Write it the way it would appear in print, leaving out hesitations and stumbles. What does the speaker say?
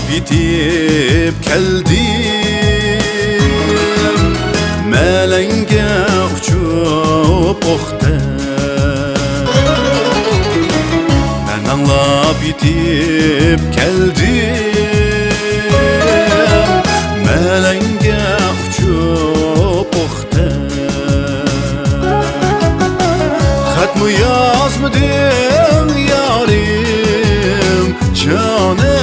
bitib keldim, melenge uçup oxte. Ben anlap bitib geldim, melenge uçup oxte. Xat mı yazmadın yarim, canım